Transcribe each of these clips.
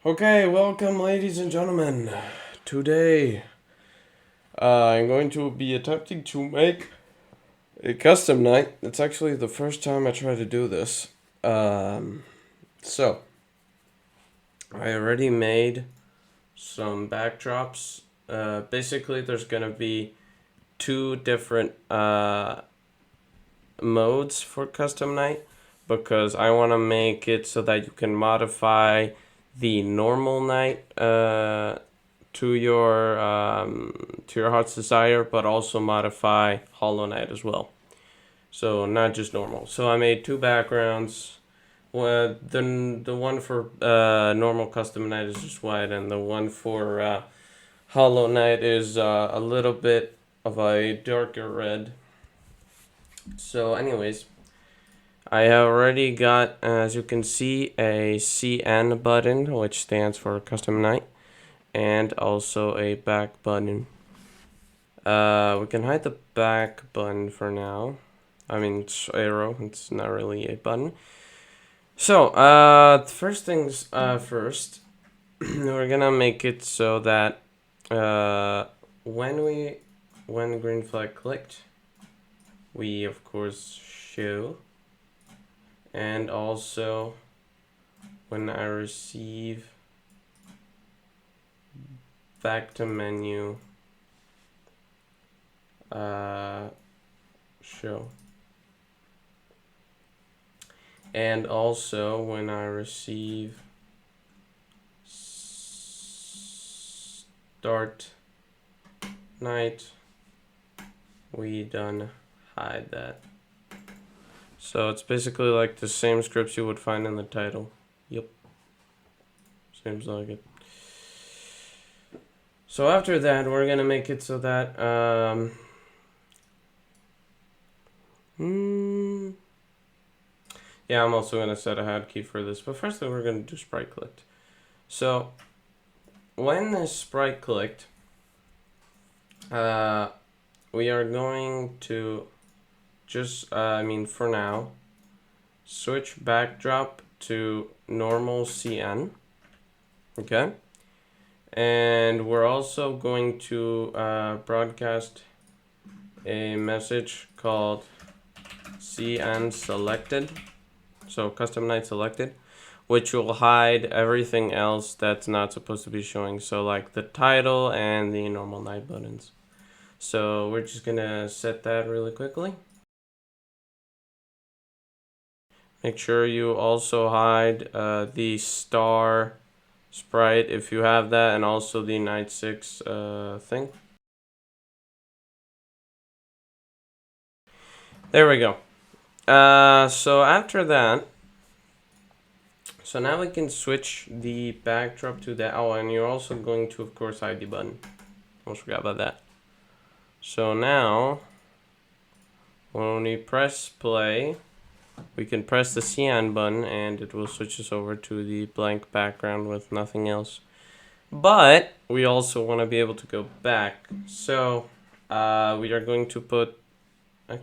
Okay, welcome, ladies and gentlemen. Today, I'm going to be attempting to make a custom night. It's actually the first time I try to do this. So, I already made some backdrops. Basically, there's gonna be two different modes for custom night because I want to make it so that you can modify the normal night to your heart's desire, but also modify Hollow Knight as well. So not just normal. So I made two backgrounds. Well, the one for normal custom night is just white, and the one for Hollow Knight is a little bit of a darker red. So, anyways, I have already got, as you can see, a CN button, which stands for Custom Night, and also a back button. We can hide the back button for now. I mean, it's arrow, it's not really a button. So, first things first, we're gonna make it so that when green flag clicked, we of course show, and also when I receive back to menu show, and also when I receive start night, we done hide that. So it's basically like the same scripts you would find in the title. Yep. Seems like it. So after that, we're gonna make it so that yeah, I'm also gonna set a hotkey for this, but first we're gonna do sprite clicked. So when the sprite clicked, we are going to just for now switch backdrop to normal CN. Okay, and we're also going to broadcast a message called CN selected, so custom night selected, which will hide everything else that's not supposed to be showing, so like the title and the normal night buttons. So we're just gonna set that really quickly. Make sure you also hide the star sprite if you have that, and also the night 6 thing. There we go. So after that, so now we can switch the backdrop to that. Oh, and you're also going to, of course, hide the button. Almost forgot about that. So now, when we press play, we can press the cyan button and it will switch us over to the blank background with nothing else. But we also want to be able to go back. So we are going to put, we're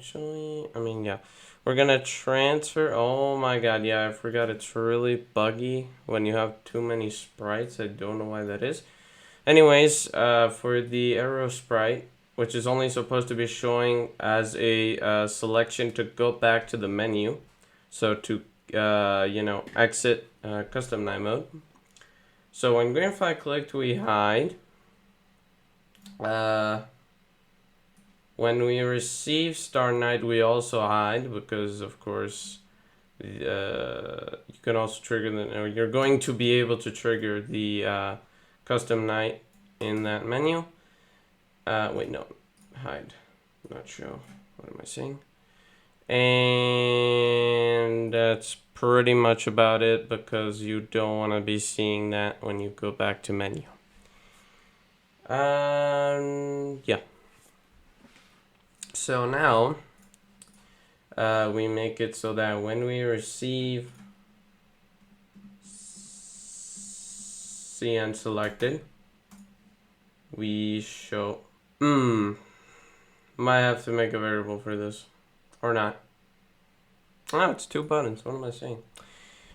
going to transfer. Oh my god, yeah, I forgot. It's really buggy when you have too many sprites. I don't know why that is. Anyways, for the arrow sprite, which is only supposed to be showing as a selection to go back to the menu, so to exit custom night mode. So when green flag clicked, we hide. When we receive star night, we also hide, because of course you can also trigger or you're going to be able to trigger the custom night in that menu. Wait, no, hide, not show. What am I saying? And that's pretty much about it, because you don't want to be seeing that when you go back to menu. Yeah. So now we make it so that when we receive CN selected, we show. Might have to make a variable for this, or not. Oh, it's two buttons. What am I saying?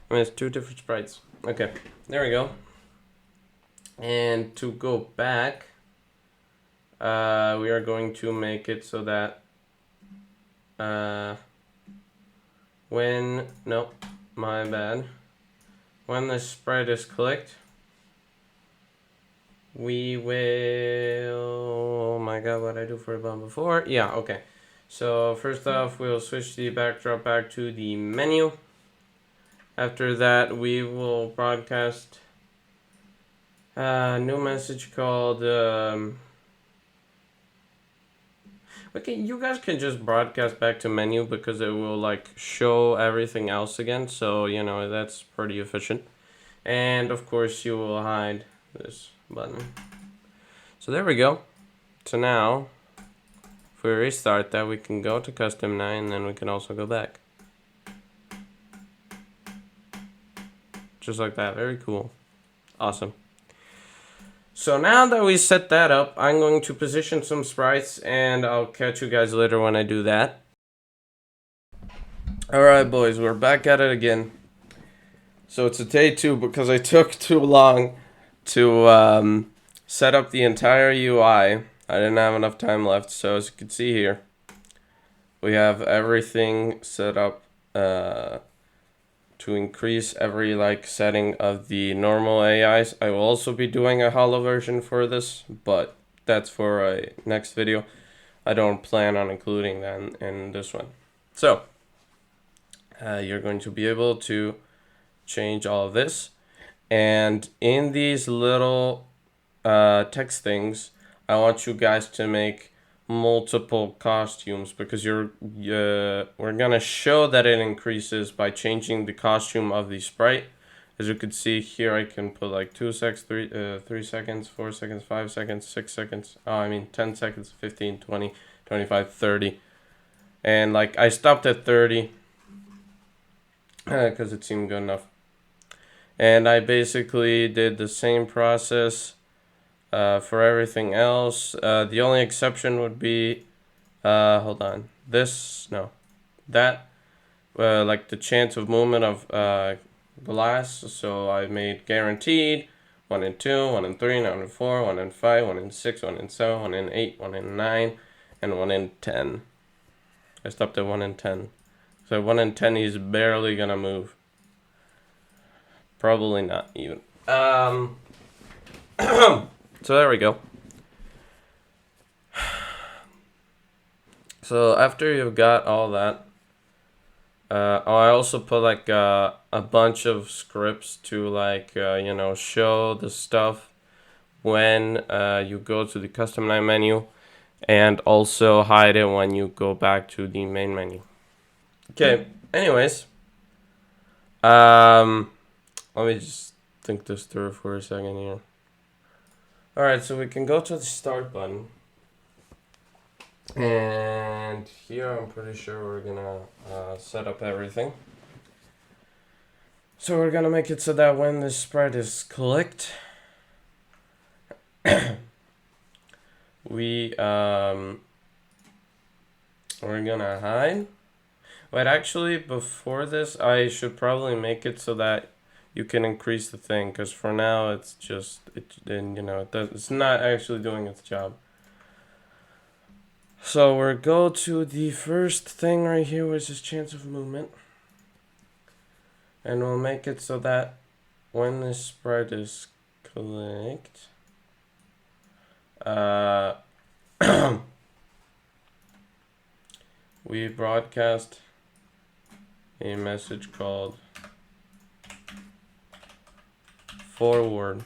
I mean, it's two different sprites. Okay, there we go. And to go back, we are going to make it so that when the sprite is clicked, we will, oh my god, what I do for a button before? Yeah, okay. So first off, we'll switch the backdrop back to the menu. After that, we will broadcast a new message called, okay, you guys can just broadcast back to menu because it will like show everything else again. So, you know, that's pretty efficient. And of course you will hide this button. So there we go. So now, if we restart that, we can go to custom 9 and then we can also go back. Just like that, very cool. Awesome. So now that we set that up, I'm going to position some sprites and I'll catch you guys later when I do that. Alright boys, we're back at it again. So it's a day 2 because I took too long to set up the entire UI. I didn't have enough time left, so as you can see here, we have everything set up to increase every like setting of the normal AIs. I will also be doing a holo version for this, but that's for a next video. I don't plan on including that in this one. So you're going to be able to change all of this, and in these little text things, I want you guys to make multiple costumes because we're gonna show that it increases by changing the costume of the sprite. As you can see here, I can put like 2 seconds, 3 seconds, 4 seconds, 5 seconds, 6 seconds. 10 seconds, 15, 20, 25, 30. And like I stopped at 30 because it seemed good enough. And I basically did the same process for everything else. The only exception would be, that, like the chance of movement of glass. So I made guaranteed 1 in 2, 1 in 3, 1 in 4, 1 in 5, 1 in 6, 1 in 7, 1 in 8, 1 in 9, and 1 in 10. I stopped at 1 in 10. So 1 in 10 he's barely gonna move. Probably not even. So there we go. So after you've got all that, I also put like a bunch of scripts to like show the stuff when you go to the custom 9 menu, and also hide it when you go back to the main menu. Okay. Anyways, let me just think this through for a second here. Alright, so we can go to the start button. And here I'm pretty sure we're gonna set up everything. So we're gonna make it so that when the sprite is clicked, we're gonna hide. But actually, before this, I should probably make it so that you can increase the thing, because for now it's just it's not actually doing its job. So we'll go to the first thing right here, which is chance of movement, and we'll make it so that when this sprite is clicked, we broadcast a message called forward.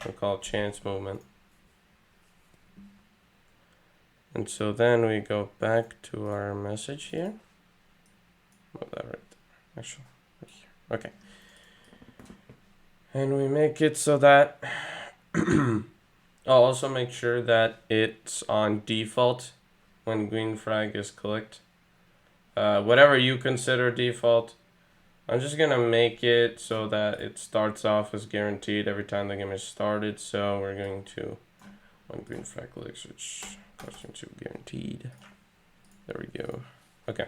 We'll call it chance movement. And so then we go back to our message here. Move that right there. Actually, right here. Okay. And we make it so that I'll also make sure that it's on default when green flag is clicked. Whatever you consider default, I'm just gonna make it so that it starts off as guaranteed every time the game is started. So we're going to, when green flag clicks, which goes into guaranteed. There we go. Okay.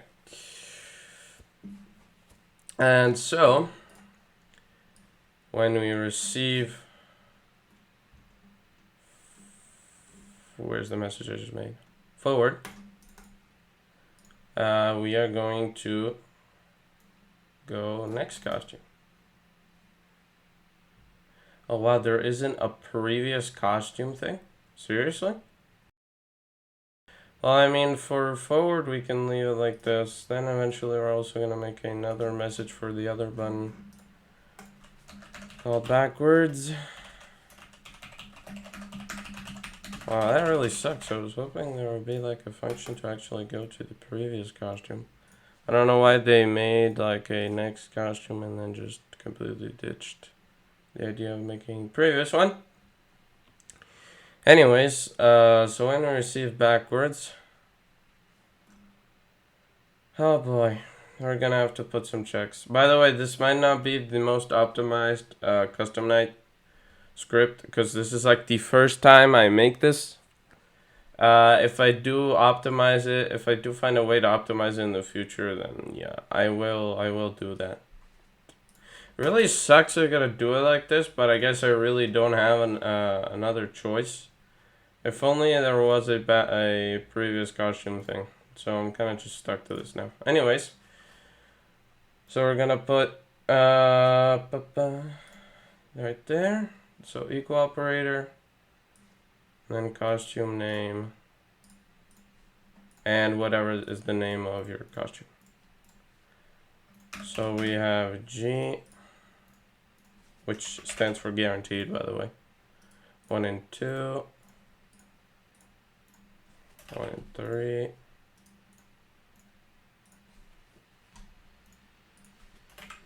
And so when we receive, where's the message I just made? Forward. We are going to go next costume. Oh wow, there isn't a previous costume thing? Seriously? Well, I mean, for forward, we can leave it like this. Then eventually we're also going to make another message for the other button called backwards. Wow, that really sucks. I was hoping there would be like a function to actually go to the previous costume. I don't know why they made like a next costume and then just completely ditched the idea of making previous one. Anyways, so when we receive backwards, oh boy, we're gonna have to put some checks. By the way, this might not be the most optimized custom night script because this is like the first time I make this. If I do optimize it, if I do find a way to optimize it in the future, then yeah, I will do that. It really sucks I gotta do it like this, but I guess I really don't have another choice. If only there was a previous costume thing. So I'm kind of just stuck to this now. Anyways, so we're gonna put right there. So equal operator, then costume name, and whatever is the name of your costume. So we have G, which stands for guaranteed, by the way. 1 and 2, 1 and 3,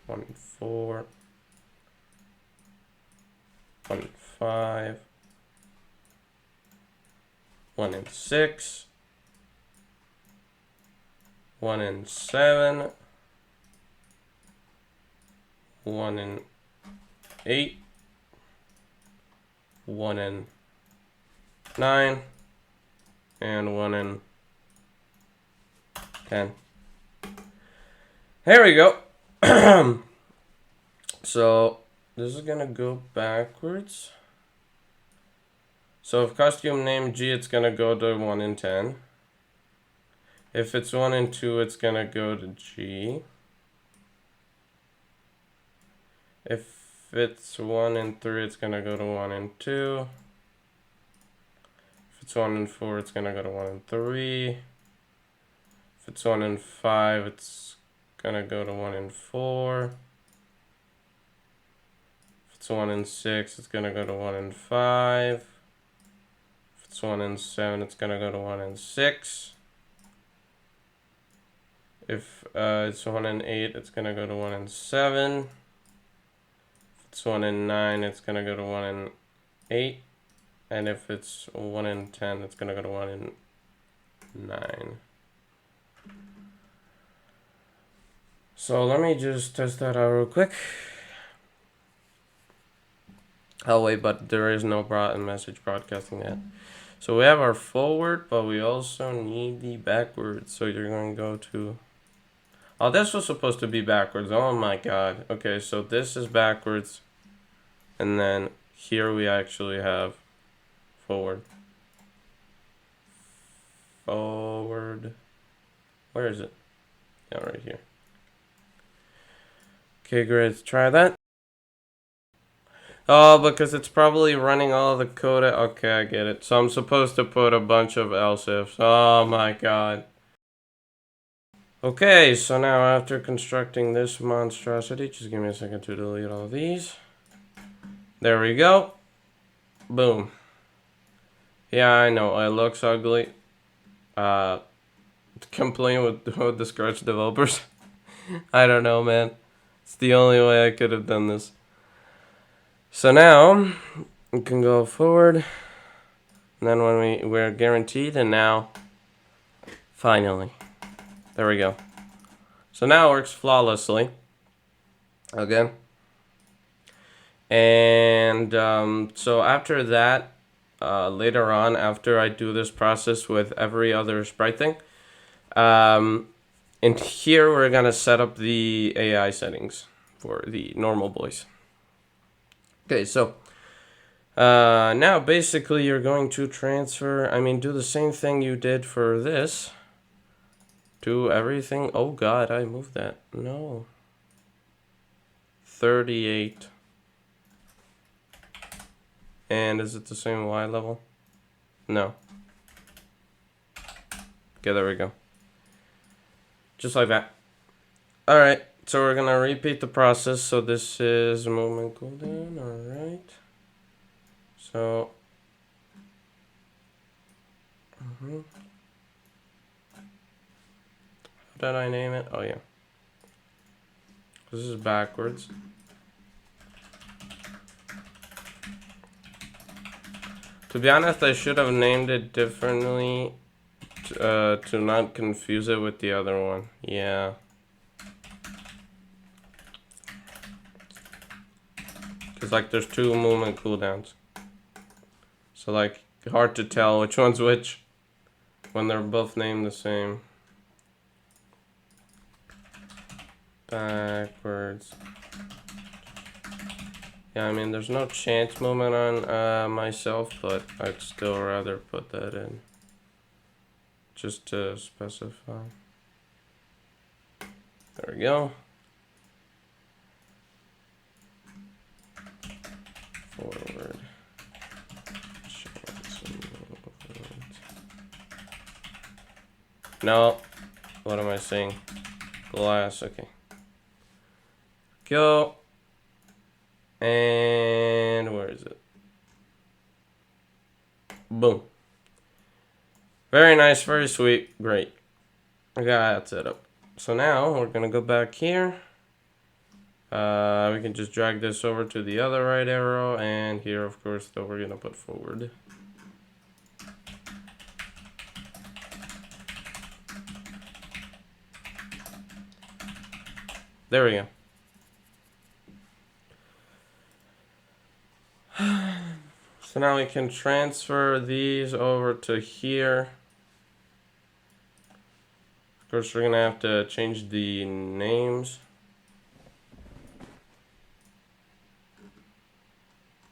1 and 4, 1 and 5, 1 and 6, 1 and 7, 1 and 8, 1 and 9, and 1 and 10. Here we go. So this is gonna go backwards. So if costume name G, it's gonna go to 1 and 10. If it's 1 and 2, it's gonna go to G. If it's 1 and 3, it's gonna go to 1 and 2. If it's 1 and 4, it's gonna go to 1 and 3. If it's 1 and 5, it's gonna go to 1 and 4. If it's 1 and 6, it's gonna go to 1 and 5. If it's 1 and 7, it's gonna go to 1 and 6. If it's 1 and 8, it's gonna go to 1 and 7. If it's 1 and 9, it's gonna go to 1 and 8. And if it's 1 and 10, it's gonna go to 1 and 9. So let me just test that out real quick. Oh wait, but there is no message broadcasting yet. So we have our forward, but we also need the backwards. So you're going to go to... Oh, this was supposed to be backwards. Oh my god. Okay, so this is backwards. And then here we actually have forward. Forward. Where is it? Yeah, right here. Okay, great. Let's try that. Oh, because it's probably running all the code. Okay, I get it. So I'm supposed to put a bunch of else ifs. Oh my god. Okay, so now after constructing this monstrosity, just give me a second to delete all these. There we go. Boom. Yeah, I know, it looks ugly. Complain with the Scratch developers. I don't know, man. It's the only way I could have done this. So now we can go forward, and then when we're guaranteed, and now finally, there we go. So now it works flawlessly. Okay. And so after that, later on, after I do this process with every other sprite thing, and here we're gonna set up the AI settings for the normal voice. Okay, so now basically you're going to transfer, do the same thing you did for this to everything. Oh god, I moved that. No. 38. And is it the same Y level? No. Okay, there we go. Just like that. Alright, so we're gonna repeat the process. So this is movement cooldown, alright. So how did I name it? Oh yeah. This is backwards. To be honest, I should have named it differently to not confuse it with the other one. Yeah. Because like there's two movement cooldowns. So like hard to tell which one's which when they're both named the same. Backwards. Yeah, there's no chance movement on myself, but I'd still rather put that in. Just to specify. There we go. Forward. No. What am I saying? Glass, okay. Go. And where is it? Boom. Very nice, very sweet, great. I got that set up. So now we're gonna go back here. We can just drag this over to the other right arrow, and here, of course, that we're gonna put forward. There we go. So now we can transfer these over to here. Of course, we're gonna have to change the names.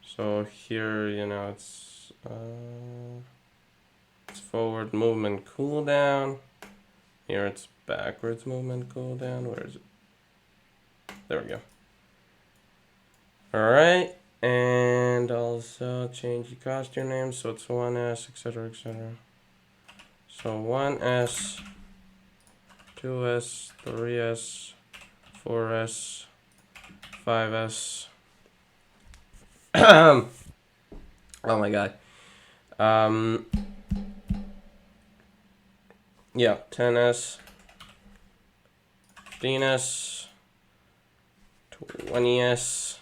So here, it's forward movement cooldown. Here it's backwards movement cooldown. Where is it? There we go. Alright, and also change the costume name so it's 1S, etc., etc. So 1S, 2S, 3S, 4S, 5S. Oh my god. Yeah, 10S, 15S, 20S,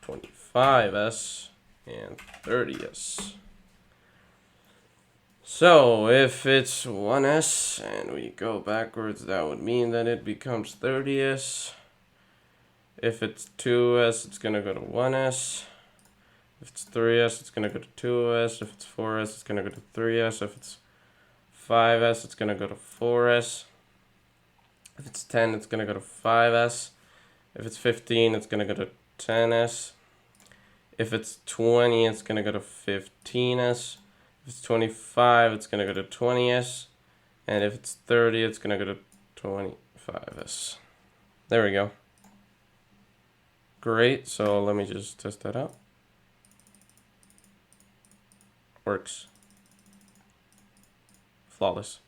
25S, and 30S. So if it's 1S and we go backwards, that would mean that it becomes 30S. If it's 2S, it's gonna go to 1S. If it's 3S, it's gonna go to 2S. If it's 4S, it's gonna go to 3S. If it's 5S, it's gonna go to 4S. If it's 10, it's gonna go to 5S. If it's 15, it's gonna go to 10S. If it's 20, it's gonna go to 15S. If it's 25, it's gonna go to 20S. And if it's 30, it's gonna go to 25S. There we go. Great, so let me just test that out. Works. Flawless.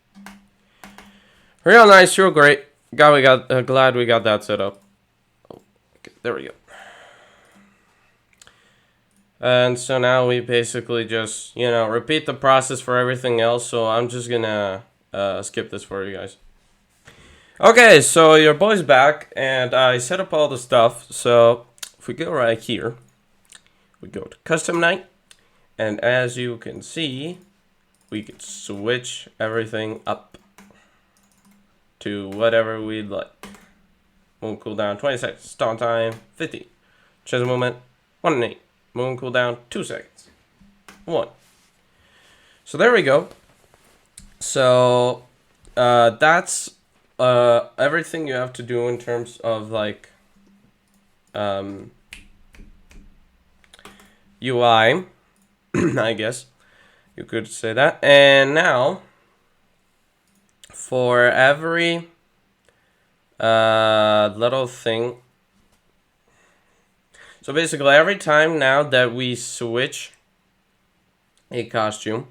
Real nice, real great. Glad we got that set up. Oh, okay, there we go. And so now we basically just, repeat the process for everything else. So I'm just gonna skip this for you guys. Okay, so your boy's back, and I set up all the stuff. So if we go right here, we go to Custom Night, and as you can see, we can switch everything up to whatever we'd like. Movement cooldown 20 seconds, stall time 50, chest movement 1 and 8, movement cooldown 2 seconds, 1. So there we go. So that's everything you have to do in terms of UI, I guess you could say that. And now, for every little thing, so basically every time now that we switch a costume,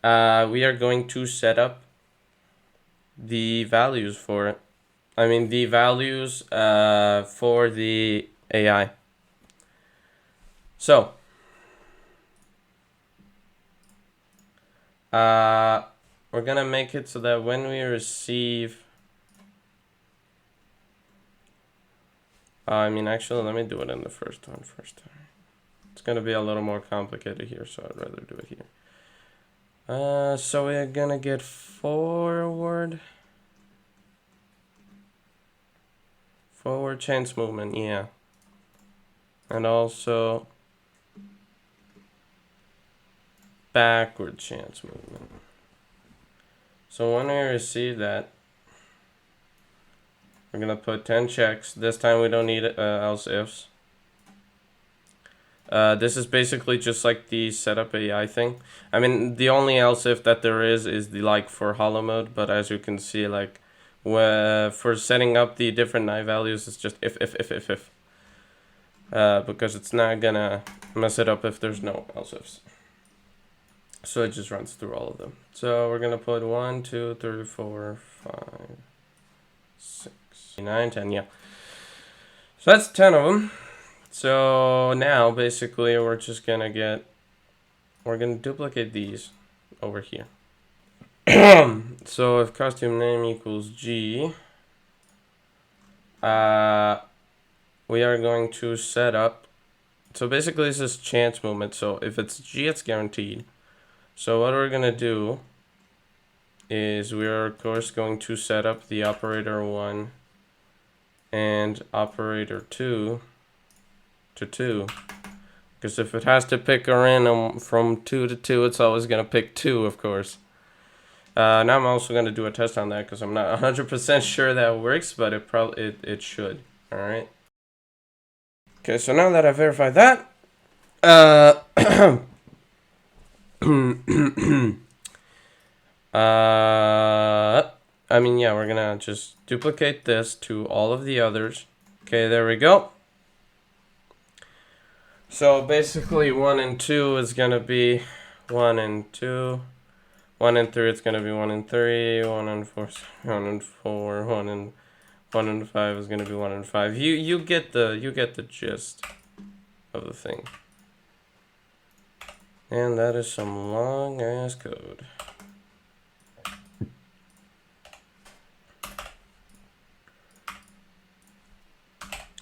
we are going to set up the values for it. I mean the values for the AI. So we're gonna make it so that when we receive, I mean actually let me do it in the first one first. It's gonna be a little more complicated here, so I'd rather do it here. So we're gonna get forward chance movement, yeah, and also backward chance movement. So when we receive that, we're gonna put 10 checks. This time we don't need else ifs. This is basically just like the setup AI thing. I mean, the only else if that there is the like for hollow mode, but as you can see, like for setting up the different knife values, it's just if. Because it's not gonna mess it up if there's no else ifs. So it just runs through all of them. So we're gonna put 1, 2, 3, 4, 5, 6, 9, 10, yeah. So that's 10 of them. So now basically we're just gonna duplicate these over here. So if costume name equals G, we are going to set up, so basically this is chance movement, so if it's G it's guaranteed. So what we're gonna do is we are of course going to set up the operator 1 and operator 2 to 2, because if it has to pick a random from 2 to 2, it's always gonna pick 2, of course. Now I'm also gonna do a test on that because I'm not 100% sure that works, but it should. All right. Okay, so now that I've verified that, I mean, yeah, we're gonna just duplicate this to all of the others. Okay, there we go. So basically 1 and 2 is gonna be 1 and 2. 1 and 3 it's gonna be 1 and 3. 1 and 4, 1 and 4. 1 and 5 is gonna be 1 and 5. You get the gist of the thing. And that is some long ass code.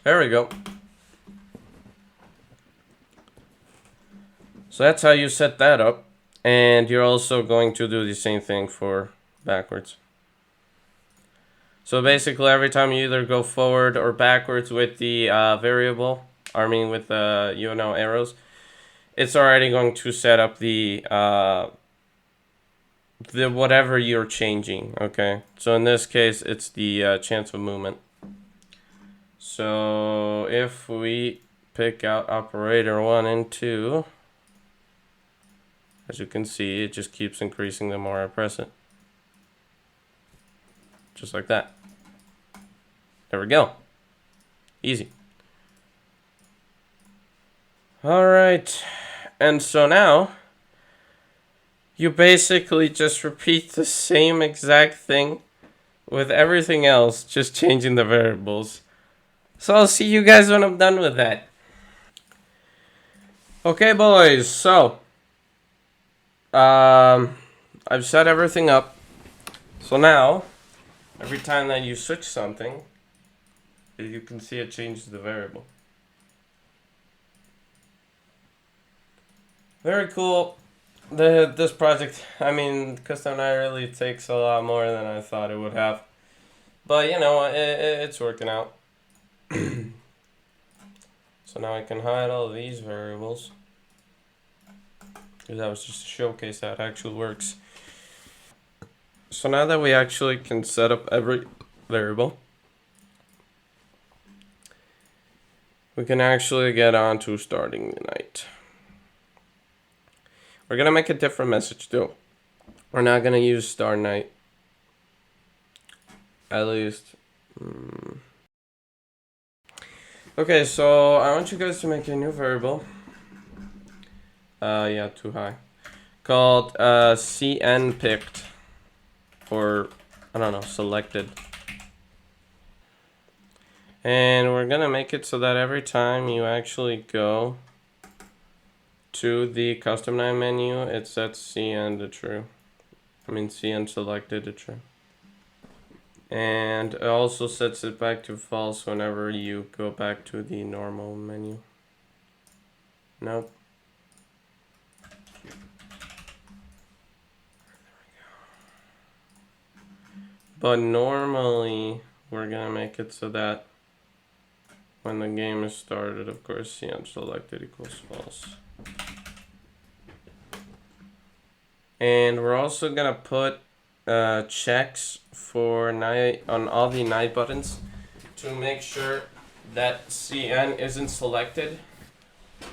There we go. So that's how you set that up. And you're also going to do the same thing for backwards. So basically every time you either go forward or backwards with the variable, I mean with the arrows, it's already going to set up the whatever you're changing. Okay, so in this case it's the chance of movement. So if we pick out operator 1 and 2, as you can see, it just keeps increasing the more I press it. Just like that. There we go. Easy. Alright. And so now, you basically just repeat the same exact thing with everything else, just changing the variables. So I'll see you guys when I'm done with that. Okay, boys, so I've set everything up. So now, every time that you switch something, you can see it changes the variable. Very cool. This project, I mean, custom night really takes a lot more than I thought it would have. But, you know, it's working out. So now I can hide all of these variables. Because that was just a showcase that actually works. So now that we actually can set up every variable, we can actually get on to starting the night. We're gonna make a different message though. We're not gonna use start night. At least. Okay, so I want you guys to make a new variable. Yeah, too high. Called CN picked. Or, I don't know, selected. And we're gonna make it so that every time you actually go to the custom night menu, it sets CN to true. CN selected to true. And it also sets it back to false whenever you go back to the normal menu. Nope. But normally, we're gonna make it so that when the game is started, of course, CN selected equals false. And we're also gonna put checks for night on all the night buttons to make sure that CN isn't selected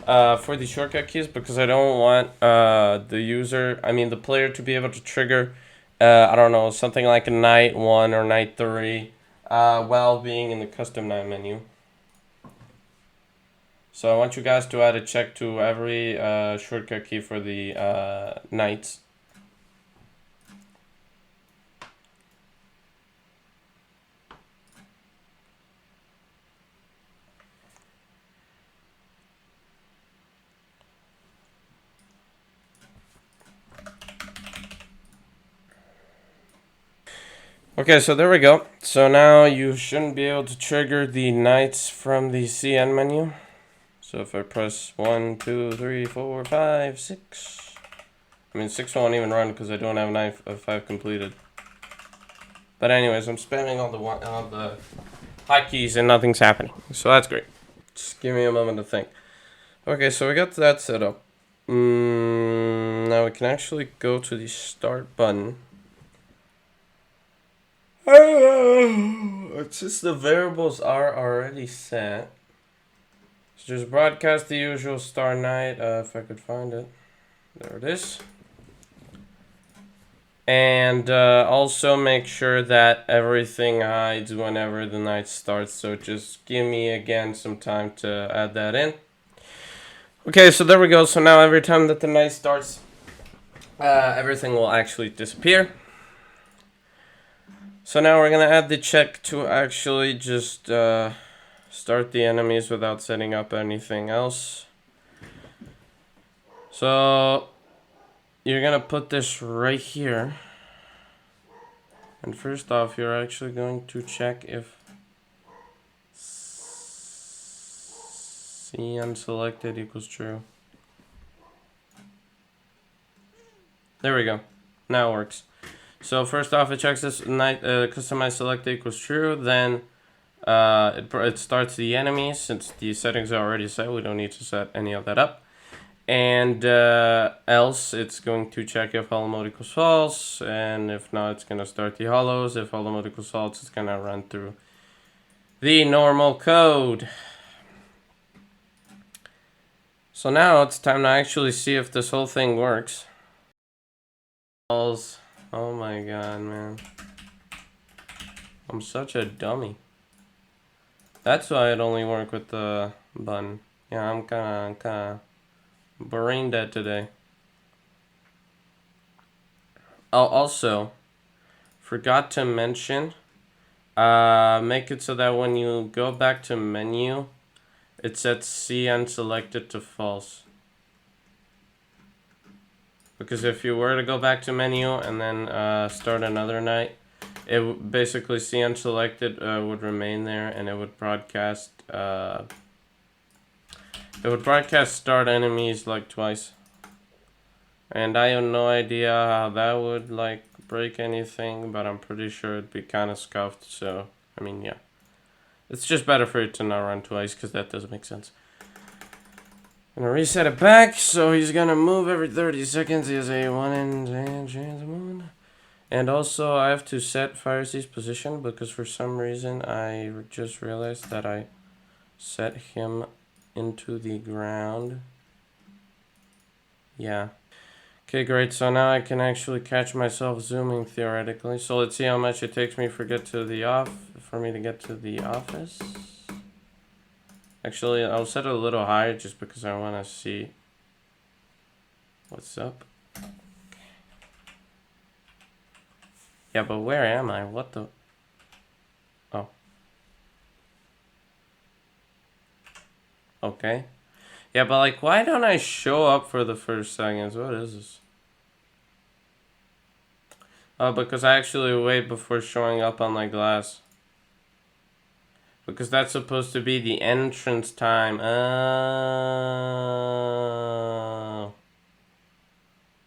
for the shortcut keys, because I don't want the player to be able to trigger I don't know, something like a night 1 or night 3 while being in the custom night menu. So I want you guys to add a check to every shortcut key for the nights. Okay, so there we go. So now you shouldn't be able to trigger the nights from the CN menu. So if I press 1, 2, 3, 4, 5, 6. 6 won't even run because I don't have night 5 completed. But anyways, I'm spamming all the hotkeys and nothing's happening. So that's great. Just give me a moment to think. Okay, so we got that set up. Now we can actually go to the start button. Since the variables are already set, so just broadcast the usual start night, if I could find it. There it is. And also make sure that everything hides whenever the night starts. So just give me again some time to add that in. Okay, so there we go. So now every time that the night starts, everything will actually disappear. So now we're gonna add the check to actually just start the enemies without setting up anything else. So you're gonna put this right here. And first off, you're actually going to check if CN selected equals true. There we go. Now it works. So first off, it checks this night customize selected equals true. Then it starts the enemies. Since the settings are already set, we don't need to set any of that up. And else it's going to check if hollow mode equals false, and if not, it's going to start the hollows. If hollow mode equals false, it's going to run through the normal code. So now it's time to actually see if this whole thing works. Oh my god, man. I'm such a dummy. That's why it only worked with the button. Yeah, I'm kinda brain dead today. Oh, also, forgot to mention, make it so that when you go back to menu, it sets CN selected to false. Because if you were to go back to menu and then start another night, it basically CN selected would remain there, and it would broadcast start enemies like twice. And I have no idea how that would like break anything, but I'm pretty sure it'd be kind of scuffed. So yeah, it's just better for it to not run twice, because that doesn't make sense. I'm gonna reset it back, so he's gonna move every 30 seconds. He has a 1 in 10 chance of moving. And also, I have to set Firesee's position, because for some reason I just realized that I Set him into the ground. Yeah. Okay, great. So now I can actually catch myself zooming theoretically. So let's see how much it takes me for me to get to the office. Actually, I'll set it a little higher just because I want to see what's up. Yeah, but where am I? What the? Oh. Okay. Yeah, but like, why don't I show up for the first seconds? What is this? Oh, because I actually wait before showing up on my glass. Because that's supposed to be the entrance time. Oh.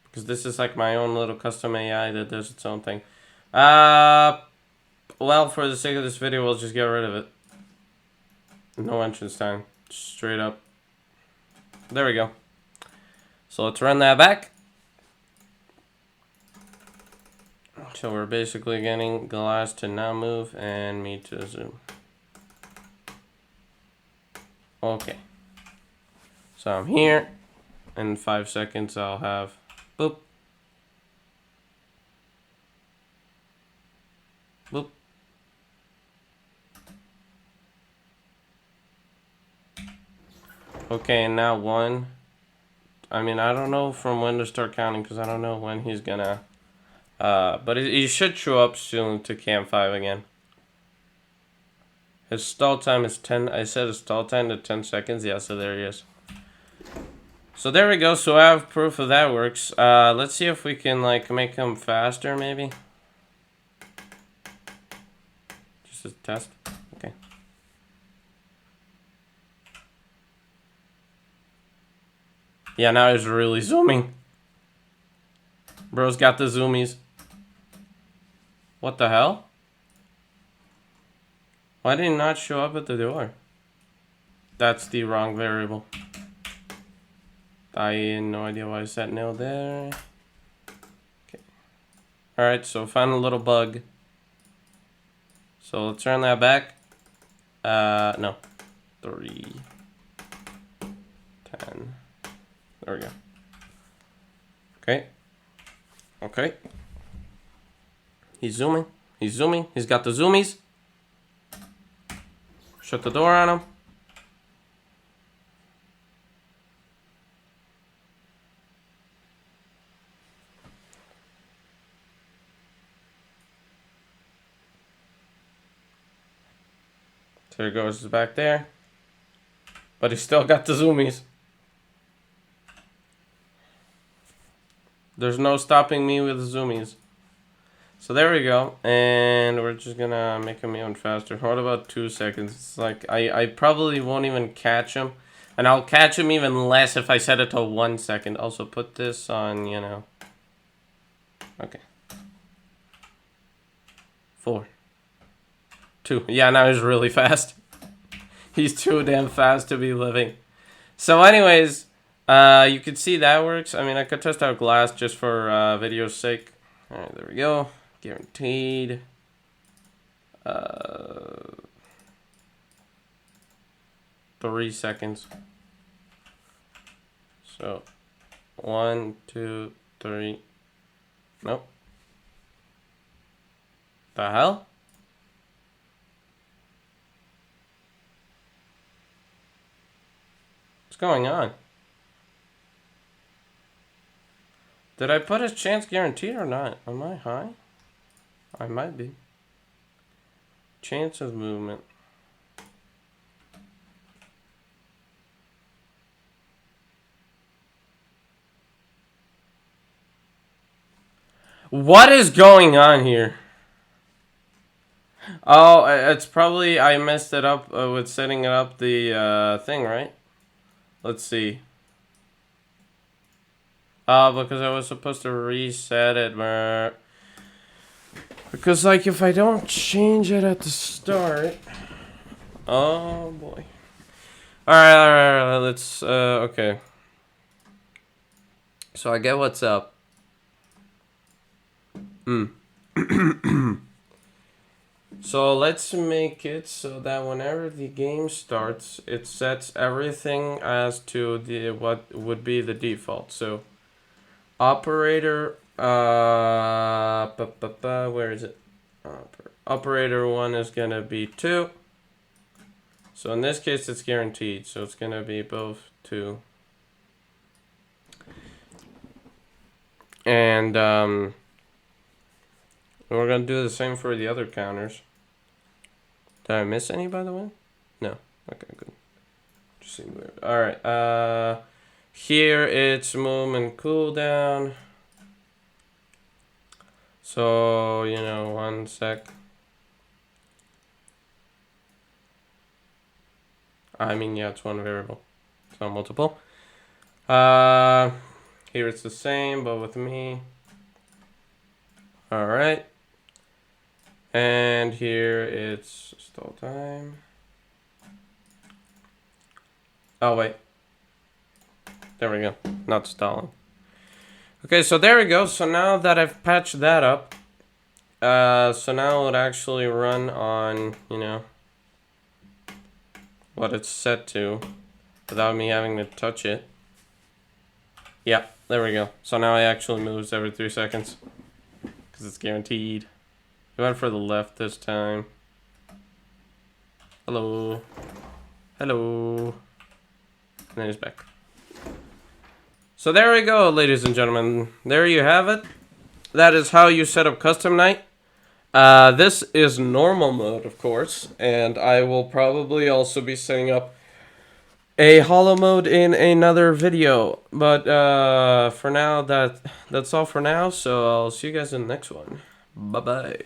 Because this is like my own little custom AI that does its own thing. Well, for the sake of this video, we'll just get rid of it. No entrance time. Straight up. There we go. So let's run that back. So we're basically getting glass to now move and me to zoom. Okay. So I'm here. In 5 seconds I'll have boop. Boop. Okay, and now 1. I mean, I don't know from when to start counting because I don't know when he's gonna. But he should show up soon to Cam 5 again. His stall time is 10. I set his stall time to 10 seconds. Yeah, so there he is. So there we go. So I have proof of that works. Let's see if we can like make him faster, maybe. Just a test. Okay. Yeah, now he's really zooming. Bro's got the zoomies. What the hell? Why did he not show up at the door? That's the wrong variable. I had no idea why I set nil there. Okay. Alright, so find a little bug. So let's turn that back. No. 3. 10. There we go. Okay. Okay. He's zooming. He's zooming. He's got the zoomies. Shut the door on him. There goes back there. But he's still got the zoomies. There's no stopping me with the zoomies. So there we go. And we're just gonna make him even faster. What about 2 seconds? It's like I probably won't even catch him. And I'll catch him even less if I set it to 1 second. Also put this on, you know. Okay. 4. 2. Yeah, now he's really fast. He's too damn fast to be living. So anyways, you can see that works. I mean, I could test out glass just for video's sake. Alright, there we go. Guaranteed. 3 seconds. So, 1, 2, 3. Nope. The hell? What's going on? Did I put his chance guaranteed or not? Am I high? I might be. Chance of movement. What is going on here? Oh, it's probably I messed it up with setting it up the thing, right? Let's see. Because I was supposed to reset it, but because like if I don't change it at the start, oh boy. All right, let's okay. So I get what's up. So let's make it so that whenever the game starts, it sets everything as to the what would be the default. So operator, where is it? Operator 1 is gonna be 2. So in this case, it's guaranteed. So it's gonna be both 2. And we're gonna do the same for the other counters. Did I miss any, by the way? No. Okay, good. Just seemed weird. All right. Here it's movement cooldown. So 1 sec. I mean, yeah, it's one variable. It's not multiple. Here it's the same, but with me. All right. And here it's stall time. Oh, wait. There we go. Not stalling. Okay, so there we go. So now that I've patched that up, so now it would actually run on, what it's set to without me having to touch it. Yeah, there we go. So now it actually moves every 3 seconds because it's guaranteed. It went for the left this time. Hello. Hello. And then he's back. So there we go, ladies and gentlemen. There you have it. That is how you set up custom night. This is normal mode, of course, and I will probably also be setting up a hollow mode in another video. But for now, that's all for now. So I'll see you guys in the next one. Bye bye.